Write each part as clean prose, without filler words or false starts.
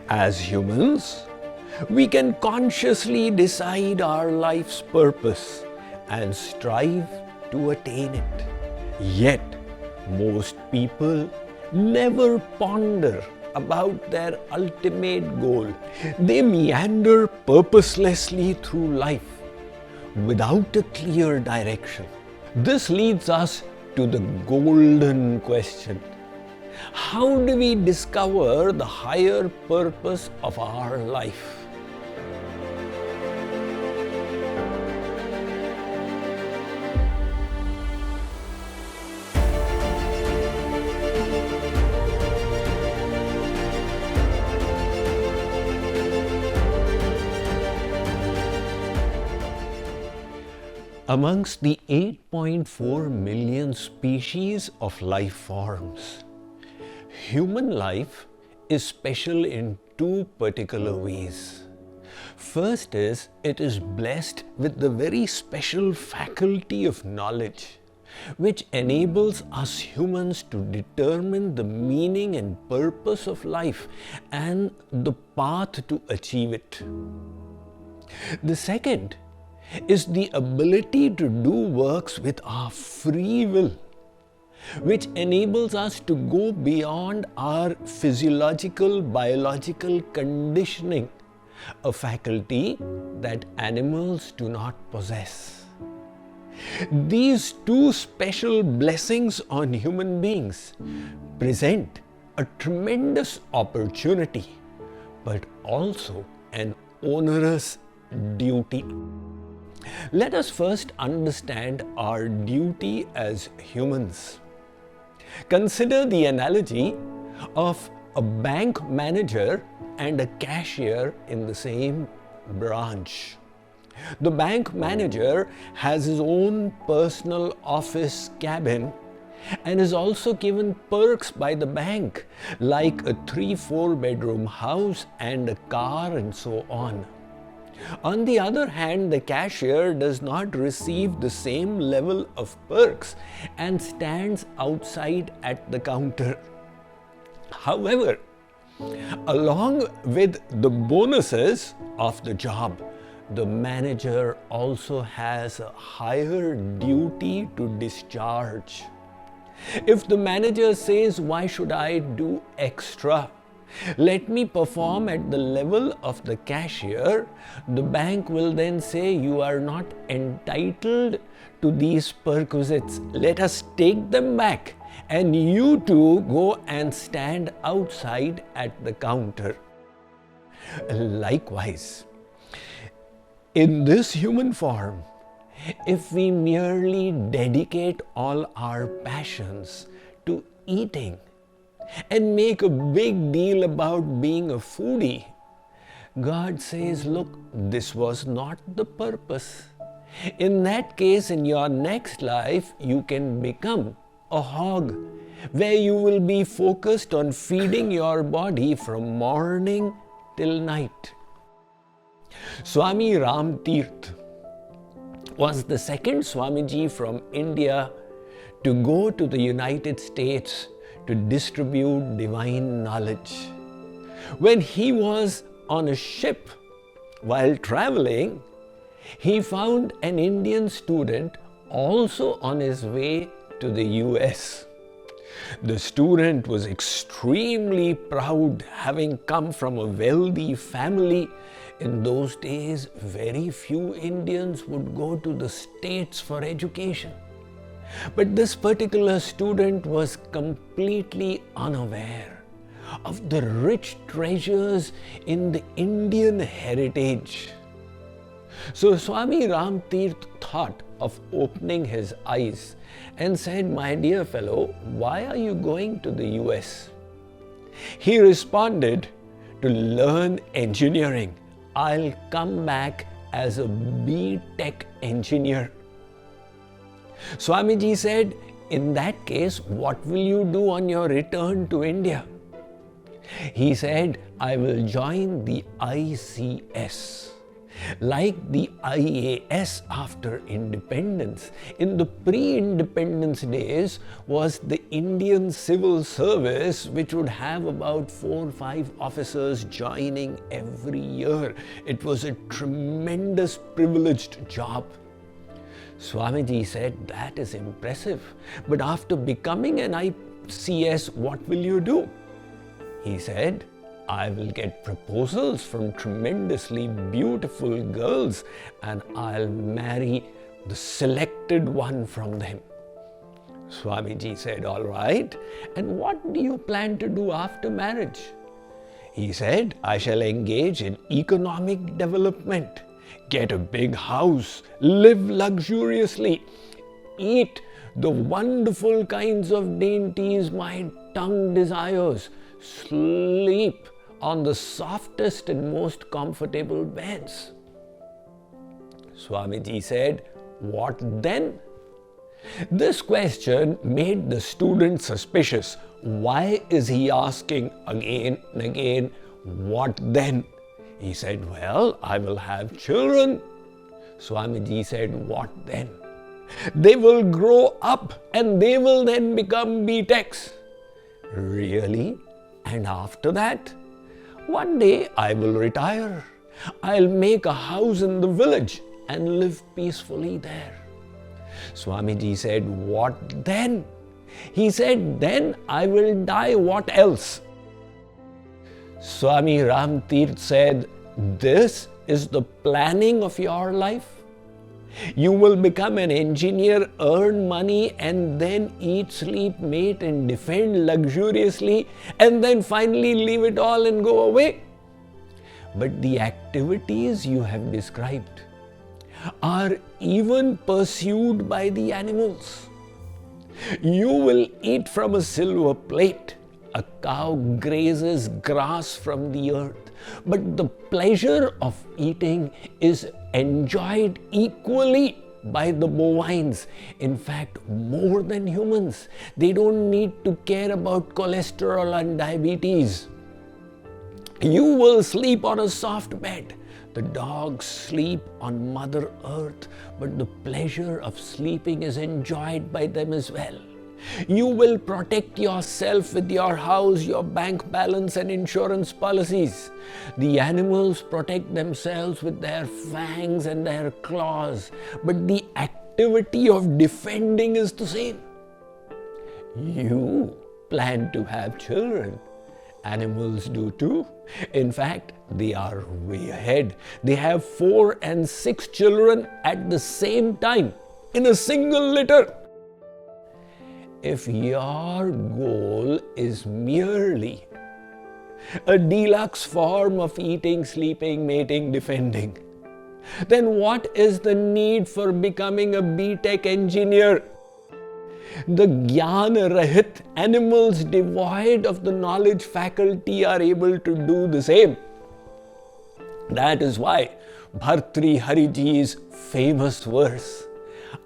As humans, we can consciously decide our life's purpose and strive to attain it. Yet, most people never ponder about their ultimate goal. They meander purposelessly through life without a clear direction. This leads us to the golden question. How do we discover the higher purpose of our life? Amongst the 8.4 million species of life forms, human life is special in two particular ways. First is, it is blessed with the very special faculty of knowledge, which enables us humans to determine the meaning and purpose of life and the path to achieve it. The second is the ability to do works with our free will, which enables us to go beyond our physiological, biological conditioning, a faculty that animals do not possess. These two special blessings on human beings present a tremendous opportunity, but also an onerous duty. Let us first understand our duty as humans. Consider the analogy of a bank manager and a cashier in the same branch. The bank manager has his own personal office cabin and is also given perks by the bank like a 3-4 bedroom house and a car and so on. On the other hand, the cashier does not receive the same level of perks and stands outside at the counter. However, along with the bonuses of the job, the manager also has a higher duty to discharge. If the manager says, "Why should I do extra? Let me perform at the level of the cashier," the bank will then say, "You are not entitled to these perquisites. Let us take them back and you too go and stand outside at the counter." Likewise, in this human form, if we merely dedicate all our passions to eating and make a big deal about being a foodie, God says, "Look, this was not the purpose. In that case, in your next life, you can become a hog, where you will be focused on feeding your body from morning till night." Swami Ram Tirth was the second Swamiji from India to go to the United States to distribute divine knowledge. When he was on a ship while traveling, he found an Indian student also on his way to the US. The student was extremely proud, having come from a wealthy family. In those days, very few Indians would go to the States for education. But this particular student was completely unaware of the rich treasures in the Indian heritage. So Swami Ram Tirth thought of opening his eyes and said, "My dear fellow, why are you going to the US?" He responded, "To learn engineering. I'll come back as a B.Tech engineer." Swamiji said, "In that case, what will you do on your return to India?" He said, "I will join the ICS. Like the IAS after independence, in the pre-independence days was the Indian Civil Service, which would have about 4 or 5 officers joining every year. It was a tremendous privileged job. Swamiji said, that is impressive, but after becoming an ICS, what will you do? He said, I will get proposals from tremendously beautiful girls and I'll marry the selected one from them. Swamiji said, all right, and what do you plan to do after marriage? He said, I shall engage in economic development, get a big house, live luxuriously, eat the wonderful kinds of dainties my tongue desires, sleep on the softest and most comfortable beds. Swamiji said, what then? This question made the student suspicious. Why is he asking again and again, what then? He said, well, I will have children. Swamiji said, what then? They will grow up and they will then become B.Techs. Really? And after that? One day I will retire. I'll make a house in the village and live peacefully there. Swamiji said, what then? He said, then I will die. What else? Swami Ram Tirth said, this is the planning of your life. You will become an engineer, earn money, and then eat, sleep, mate, and defend luxuriously, and then finally leave it all and go away. But the activities you have described are even pursued by the animals. You will eat from a silver plate. A cow grazes grass from the earth. But the pleasure of eating is enjoyed equally by the bovines. In fact, more than humans. They don't need to care about cholesterol and diabetes. You will sleep on a soft bed. The dogs sleep on Mother Earth, but the pleasure of sleeping is enjoyed by them as well. You will protect yourself with your house, your bank balance and insurance policies. The animals protect themselves with their fangs and their claws, but the activity of defending is the same. You plan to have children. Animals do too. In fact, they are way ahead. They have 4 and 6 children at the same time in a single litter. If your goal is merely a deluxe form of eating, sleeping, mating, defending, then what is the need for becoming a B.Tech engineer? The Jnana-Rahit animals devoid of the knowledge faculty are able to do the same. That is why Bhartri Hariji's famous verse,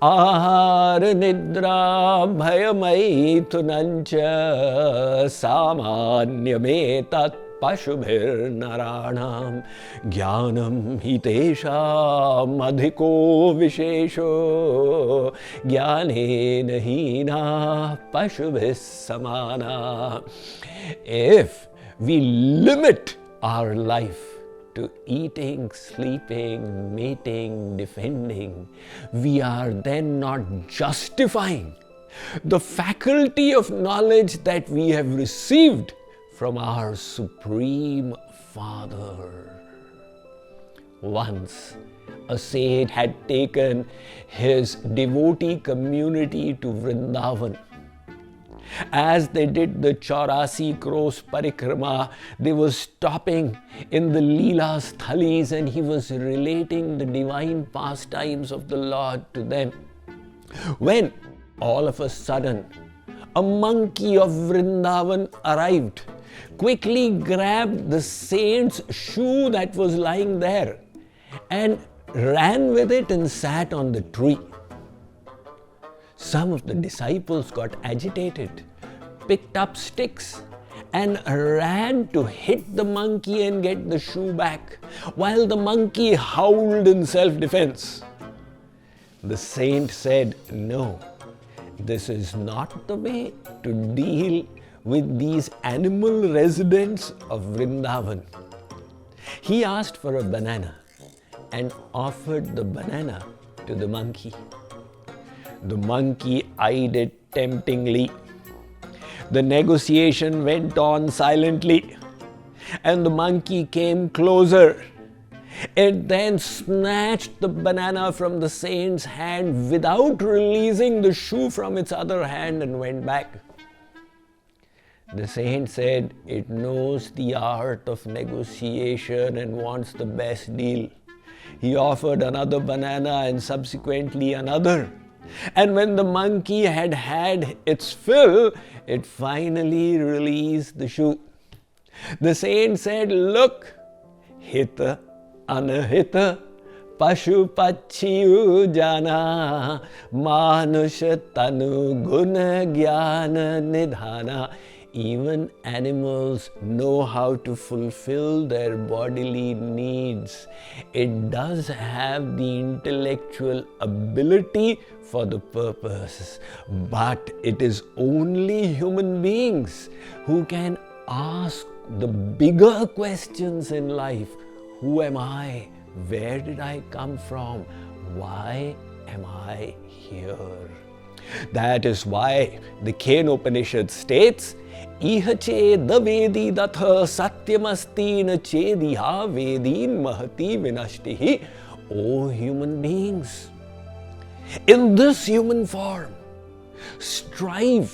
Ahara Nidra Bhayamaithunancha Samanyametat Pashubhir Naranam Jnanam Hitesham Adhiko Vishesho Jnanena Hina Pashubhis Samana. If we limit our life to eating, sleeping, mating, defending, we are then not justifying the faculty of knowledge that we have received from our Supreme Father. Once, a sage had taken his devotee community to Vrindavan. As they did the 84 Cross Parikrama, they were stopping in the Leela Sthalis and he was relating the divine pastimes of the Lord to them. When all of a sudden, a monkey of Vrindavan arrived, quickly grabbed the saint's shoe that was lying there and ran with it and sat on the tree. Some of the disciples got agitated, picked up sticks and ran to hit the monkey and get the shoe back, while the monkey howled in self-defense. The saint said, "No, this is not the way to deal with these animal residents of Vrindavan." He asked for a banana and offered the banana to the monkey. The monkey eyed it temptingly. The negotiation went on silently, and the monkey came closer. It then snatched the banana from the saint's hand without releasing the shoe from its other hand and went back. The saint said it knows the art of negotiation and wants the best deal. He offered another banana and subsequently another. And when the monkey had had its fill, it finally released the shoe. The saint said, "Look, hita anahita pashu pachiyu jana manusha tanu guna jnana nidhana." Even animals know how to fulfill their bodily needs. It does have the intellectual ability for the purpose, but it is only human beings who can ask the bigger questions in life. Who am I? Where did I come from? Why am I here? That is why the Kenopanishad states, "Iha cheda vedi datha satyamasti na chediha vedin mahati vinashtihi." O human beings, in this human form, strive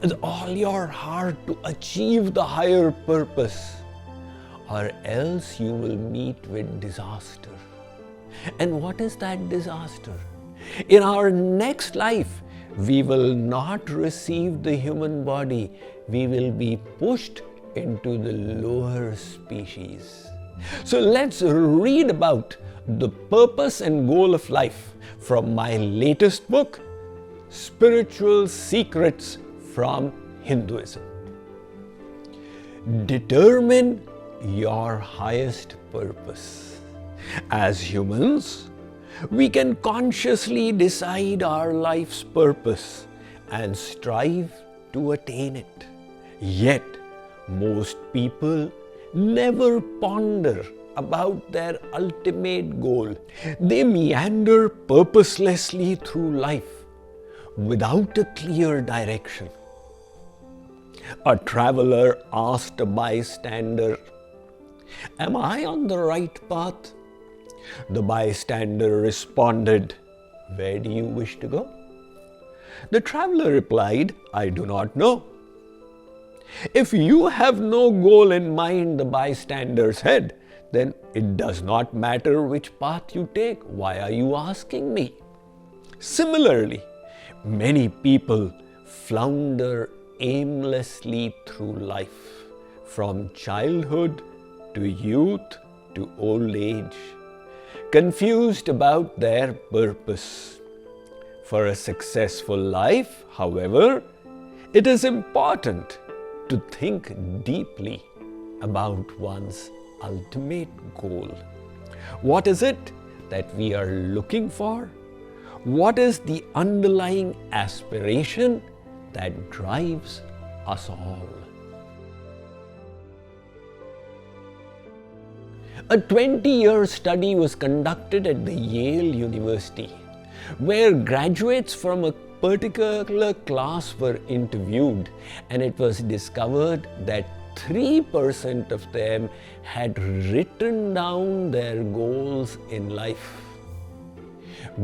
with all your heart to achieve the higher purpose, or else you will meet with disaster. And what is that disaster? In our next life, we will not receive the human body. We will be pushed into the lower species. So let's read about the purpose and goal of life from my latest book, Spiritual Secrets from Hinduism. Determine your highest purpose. As humans, we can consciously decide our life's purpose and strive to attain it. Yet, most people never ponder about their ultimate goal. They meander purposelessly through life without a clear direction. A traveler asked a bystander, "Am I on the right path?" The bystander responded, "Where do you wish to go?" The traveler replied, "I do not know." If you have no goal in mind, the bystander said, then it does not matter which path you take. Why are you asking me? Similarly, many people flounder aimlessly through life, from childhood to youth to old age, confused about their purpose. For a successful life, however, it is important to think deeply about one's ultimate goal. What is it that we are looking for? What is the underlying aspiration that drives us all? A 20-year study was conducted at the Yale University, where graduates from a particular class were interviewed, and it was discovered that 3% of them had written down their goals in life,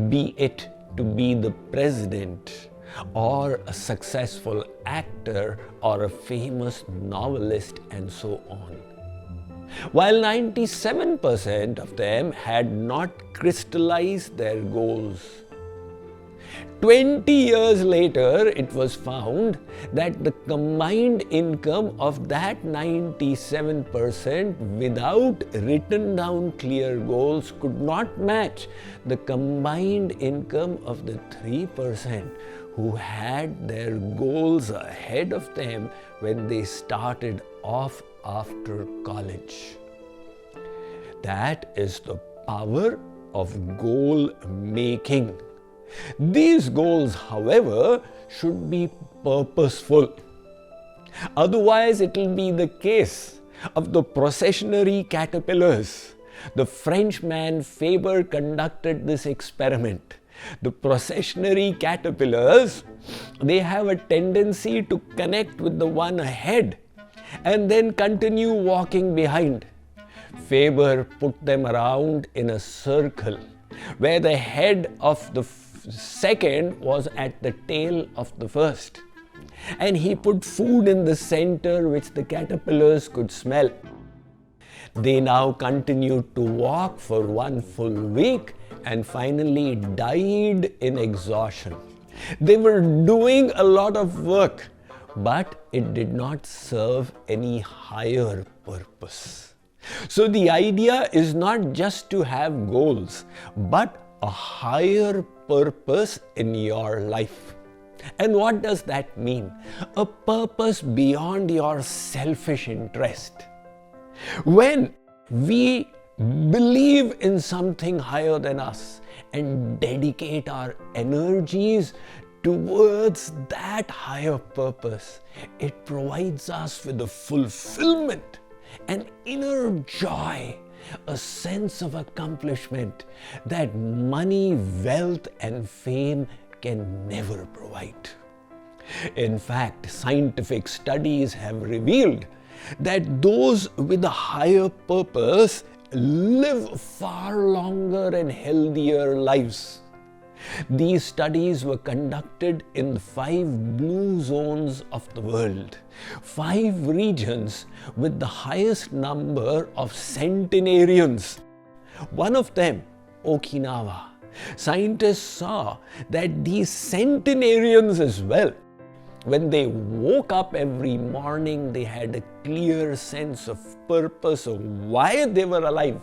be it to be the president or a successful actor or a famous novelist, and so on. While 97% of them had not crystallized their goals. 20 years later, it was found that the combined income of that 97% without written down clear goals could not match the combined income of the 3% who had their goals ahead of them when they started off after college. That is the power of goal making. These goals, however, should be purposeful. Otherwise, it will be the case of the processionary caterpillars. The Frenchman Faber conducted this experiment. The processionary caterpillars, they have a tendency to connect with the one ahead and then continue walking behind. Faber put them around in a circle where the head of the second was at the tail of the first. And he put food in the center which the caterpillars could smell. They now continued to walk for 1 full week and finally died in exhaustion. They were doing a lot of work, but it did not serve any higher purpose. So the idea is not just to have goals, but a higher purpose in your life. And what does that mean? A purpose beyond your selfish interest. When we believe in something higher than us and dedicate our energies towards that higher purpose, it provides us with a fulfillment, an inner joy, a sense of accomplishment that money, wealth, and fame can never provide. In fact, scientific studies have revealed that those with a higher purpose live far longer and healthier lives. These studies were conducted in the 5 blue zones of the world, 5 regions with the highest number of centenarians. One of them, Okinawa. Scientists saw that these centenarians as well, when they woke up every morning, they had a clear sense of purpose of why they were alive.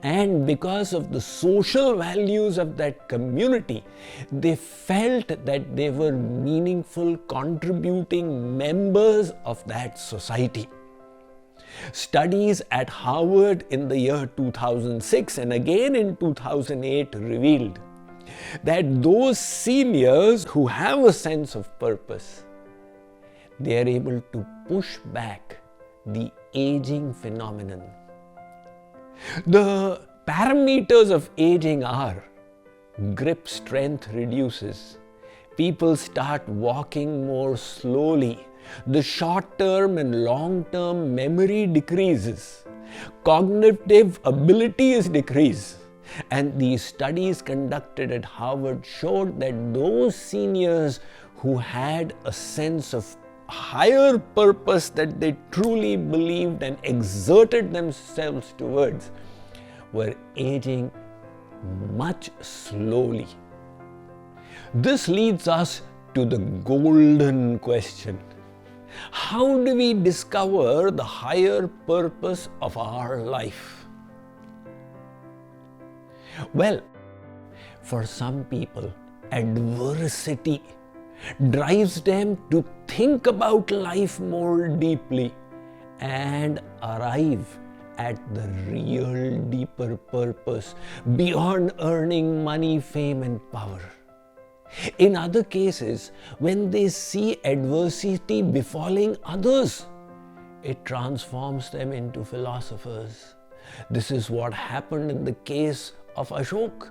And because of the social values of that community, they felt that they were meaningful, contributing members of that society. Studies at Harvard in the year 2006 and again in 2008 revealed that those seniors who have a sense of purpose, they are able to push back the aging phenomenon. The parameters of aging are grip strength reduces, people start walking more slowly, the short-term and long-term memory decreases, cognitive abilities decrease. And these studies conducted at Harvard showed that those seniors who had a sense of higher purpose that they truly believed and exerted themselves towards were aging much slowly. This leads us to the golden question. How do we discover the higher purpose of our life? Well, for some people, adversity drives them to think about life more deeply and arrive at the real deeper purpose beyond earning money, fame, and power. In other cases, when they see adversity befalling others, it transforms them into philosophers. This is what happened in the case of Ashok.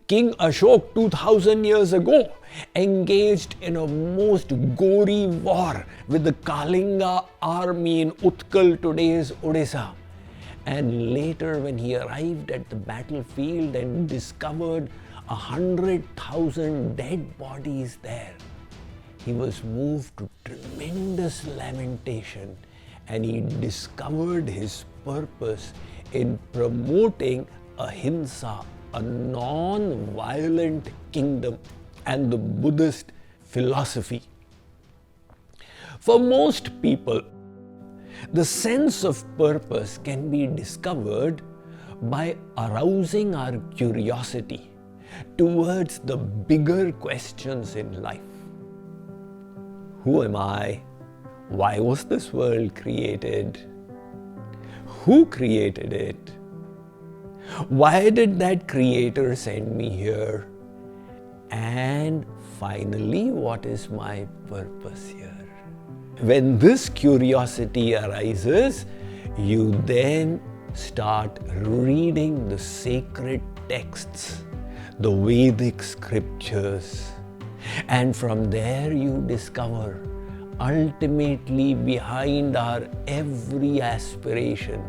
King Ashok 2000 years ago engaged in a most gory war with the Kalinga army in Utkal, today's Odisha. And later, when he arrived at the battlefield and discovered 100,000 dead bodies there, he was moved to tremendous lamentation, and he discovered his purpose in promoting ahimsa, a non-violent kingdom, and the Buddhist philosophy. For most people, the sense of purpose can be discovered by arousing our curiosity, towards the bigger questions in life. Who am I? Why was this world created? Who created it? Why did that creator send me here? And finally, what is my purpose here? When this curiosity arises, you then start reading the sacred texts, the Vedic scriptures, and from there you discover ultimately behind our every aspiration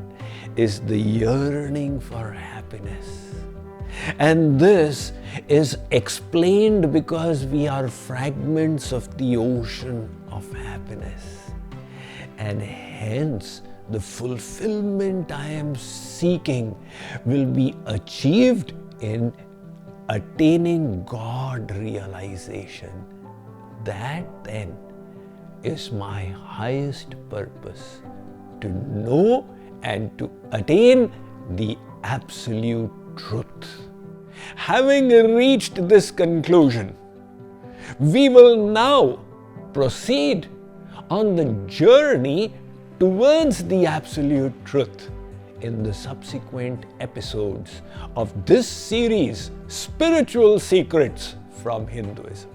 is the yearning for happiness. And this is explained because we are fragments of the ocean of happiness. And hence, the fulfillment I am seeking will be achieved in attaining God realization. That then is my highest purpose, to know and to attain the absolute truth. Having reached this conclusion, we will now proceed on the journey towards the absolute truth in the subsequent episodes of this series, Spiritual Secrets from Hinduism.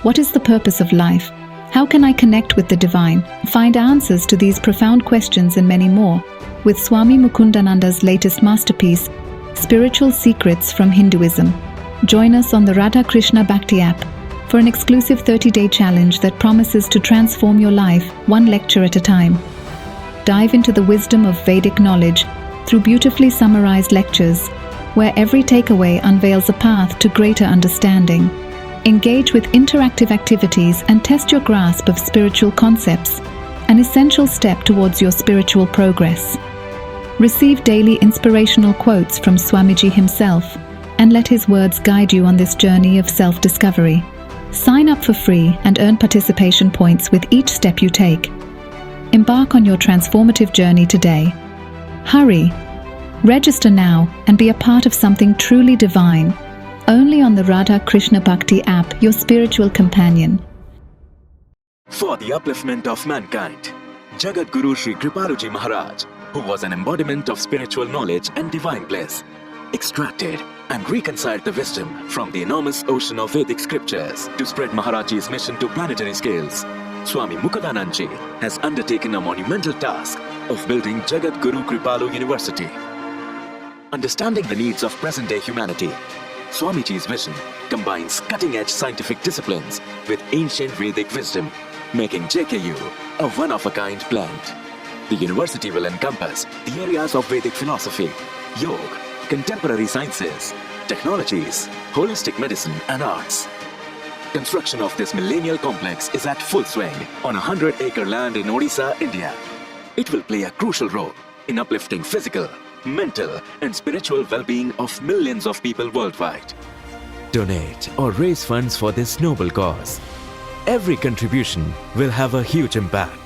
What is the purpose of life? How can I connect with the divine? Find answers to these profound questions and many more with Swami Mukundananda's latest masterpiece, Spiritual Secrets from Hinduism. Join us on the Radha Krishna Bhakti app for an exclusive 30-day challenge that promises to transform your life one lecture at a time. Dive into the wisdom of Vedic knowledge through beautifully summarized lectures, where every takeaway unveils a path to greater understanding. Engage with interactive activities and test your grasp of spiritual concepts, an essential step towards your spiritual progress. Receive daily inspirational quotes from Swamiji himself and let his words guide you on this journey of self-discovery. Sign up for free and earn participation points with each step you take. Embark on your transformative journey today. Hurry! Register now and be a part of something truly divine. Only on the Radha Krishna Bhakti app, your spiritual companion. For the upliftment of mankind, Jagat Guru Sri Kripaluji Maharaj, who was an embodiment of spiritual knowledge and divine bliss, extracted and reconciled the wisdom from the enormous ocean of Vedic scriptures to spread Maharaji's mission to planetary scales. Swami Mukundananda has undertaken a monumental task of building Jagat Guru Kripalu University. Understanding the needs of present-day humanity, Swamiji's vision combines cutting-edge scientific disciplines with ancient Vedic wisdom, making jkyog a one-of-a-kind blend. The university will encompass the areas of Vedic philosophy, yoga, contemporary sciences, technologies, holistic medicine and arts. Construction of this millennial complex is at full swing on a 100-acre land in Odisha, India. It will play a crucial role in uplifting physical, mental and spiritual well-being of millions of people worldwide. Donate or raise funds for this noble cause. Every contribution will have a huge impact.